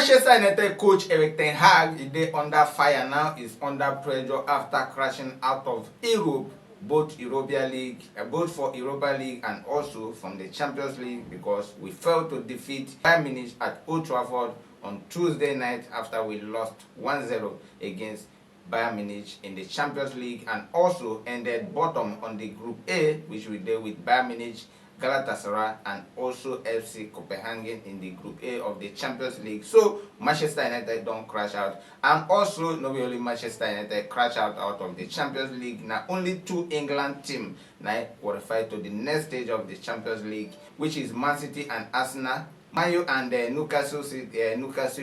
Manchester United coach Erik ten Hag is under fire now, is under pressure after crashing out of Europe, both for Europa League and also from the Champions League, because we failed to defeat Bayern Munich at Old Trafford on Tuesday night after we lost 1-0 against Bayern Munich in the Champions League, and also ended bottom on the Group A, which we did with Bayern Munich, Galatasaray and also FC Copenhagen in the Group A of the Champions League. So Manchester United don't crash out, and also not only Manchester United crash out of the Champions League. Now only two England teams now qualified to the next stage of the Champions League, which is Man City and Arsenal. Man U and Newcastle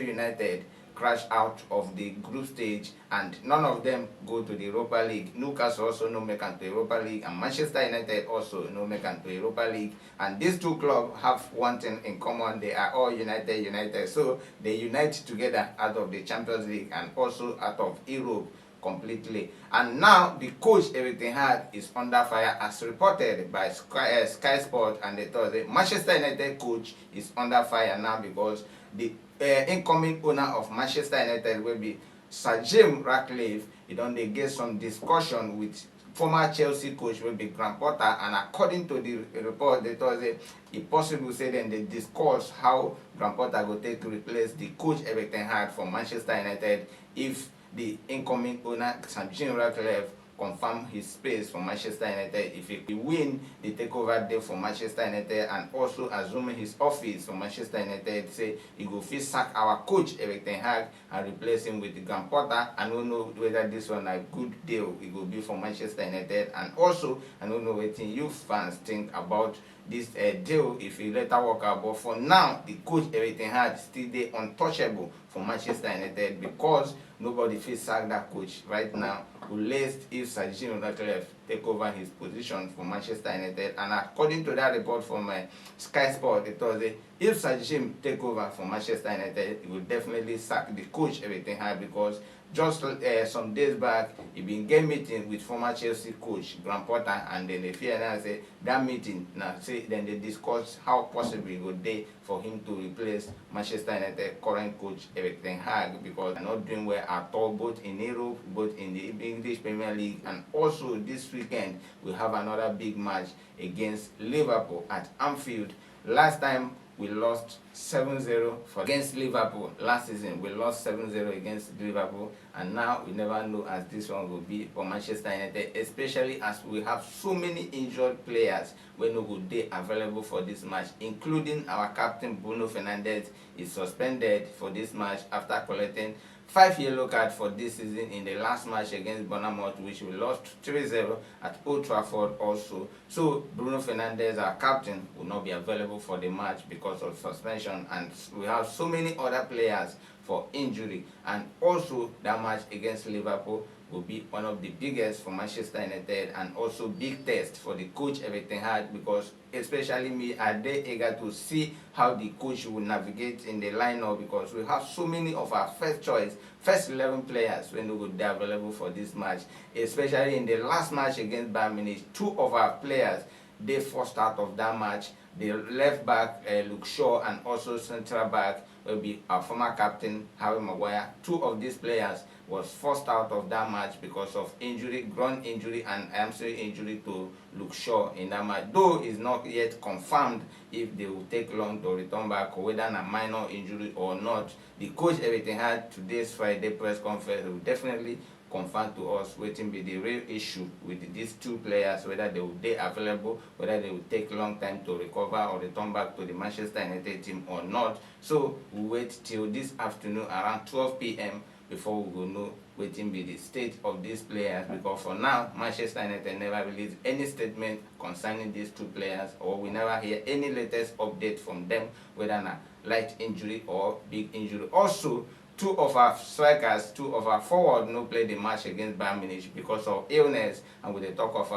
United crash out of the group stage, and none of them go to the Europa League. Newcastle also no make it to Europa League, and Manchester United also no make it to Europa League. And these two clubs have one thing in common: they are all United. So they unite together out of the Champions League and also out of Europe completely. And now the coach Erik ten Hag is under fire, as reported by Sky Sport and the Thursday. Manchester United coach is under fire now because the incoming owner of Manchester United will be Sir Jim Ratcliffe. He don't get some discussion with former Chelsea coach will be Graham Potter, and according to the report, they thought it possible say then they discuss how Graham Potter will take to replace the coach Erik ten Hag for Manchester United if the incoming owner Sir Jim Ratcliffe confirm his space for Manchester United. If he win the takeover deal for Manchester United and also assume his office for Manchester United, say he go fit sack our coach Erik ten Hag and replace him with the Graham Potter. I don't know whether this one a good deal it will be for Manchester United, and also I don't know what you fans think about this deal if he later work out. But for now, the coach Erik ten Hag still dey untouchable for Manchester United, because nobody fit sack that coach right now, unless if Sir Jim Ratcliffe take over his position for Manchester United. And according to that report from Sky Sport, it was if Sir Jim take over for Manchester United, he will definitely sack the coach Erik ten Hag, because just some days back he been get meeting with former Chelsea coach Graham Potter, and then they fear now say that meeting now say then they discuss how possible it would be for him to replace Manchester United current coach Erik ten Hag, because they're not doing well at all, both in Europe, both in the English Premier League, and also this weekend we have another big match against Liverpool at Anfield. Last time we lost 7-0 against Liverpool. Last season we lost 7-0 against Liverpool, and now we never know as this one will be for Manchester United, especially as we have so many injured players when no good day available for this match, including our captain Bruno Fernandes is suspended for this match after collecting 5 yellow cards for this season in the last match against Bournemouth, which we lost 3-0 at Old Trafford also. So Bruno Fernandes, our captain, will not be available for the match because of suspension, and we have so many other players for injury. And also that match against Liverpool will be one of the biggest for Manchester United, and also big test for the coach Erik ten Hag, because especially me, are they eager to see how the coach will navigate in the lineup, because we have so many of our first 11 players when we would be available for this match. Especially in the last match against Bayern Munich, 2 of our players they forced out of that match. The left back Luke Shaw, and also central back will be our former captain Harry Maguire. 2 of these players was forced out of that match because of injury, groin injury and hamstring injury to Luke Shaw in that match. Though it's not yet confirmed if they will take long to return back or whether a minor injury or not. The coach Erik ten Hag today's Friday press conference will definitely confirm to us waiting be the real issue with these 2 players, whether they will be available, whether they will take long time to recover or return back to the Manchester United team or not. So we wait till this afternoon around 12 p.m. before we will know waiting be the state of these players, because for now Manchester United never released any statement concerning these 2 players, or we never hear any latest update from them whether a light injury or big injury. Also, 2 of our strikers, 2 of our forward no play the match against Bayern Munich because of illness, and with the talk of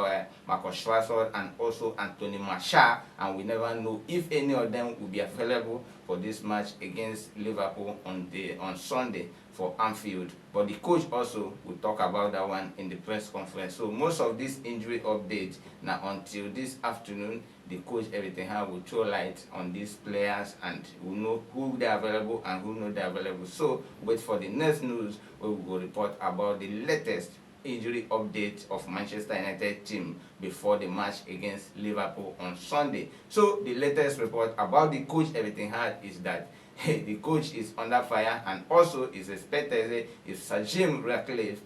Marcus Rashford and also Anthony Martial, and we never know if any of them will be available for this match against Liverpool on Sunday for Anfield. But the coach also will talk about that one in the press conference. So most of these injury updates now until this afternoon the coach everything how will throw light on these players and we know who they are available and who know they are available. So wait for the next news where we will report about the latest injury update of Manchester United team before the match against Liverpool on Sunday. So the latest report about the coach everything had is that the coach is under fire and also is expected if Sir Jim Ratcliffe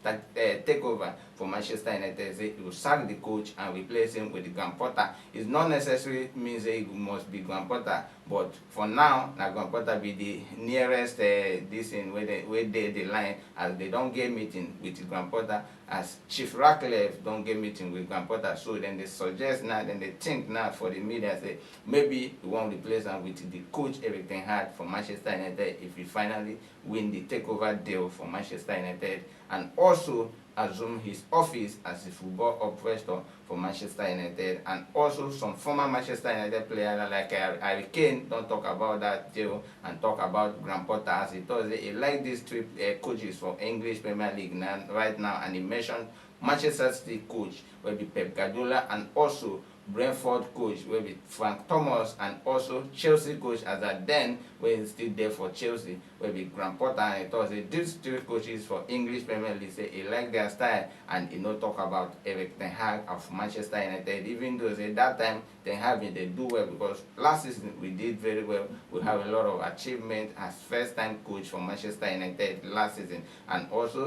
take over for Manchester United, he will sack the coach and replace him with the Graham Potter. It's not necessarily means it must be Graham Potter, but for now, Graham Potter be the nearest this in where they the line as they don't get meeting with Graham Potter, as Chief Ratcliffe don't get meeting with Graham Potter. So then they suggest now, then they think now for the media say maybe we want to replace him with the coach everything had for Manchester United if we finally win the takeover deal for Manchester United, and also assume his office as a football operator for Manchester United. And also some former Manchester United players like Harry Kane don't talk about that deal and talk about Graham Potter as he does. He like these three coaches for English Premier League now, right now, and he mentioned Manchester City coach will be Pep Guardiola, and also Brentford coach will be Frank Thomas, and also Chelsea coach as at then when he's still there for Chelsea will be Graham Potter. And he thought these three coaches for English Premier League say he like their style and he no talk about Eric Ten Hag of Manchester United, even though say that time Ten Hag they do well because last season we did very well. We have a lot of achievement as first time coach for Manchester United last season, and also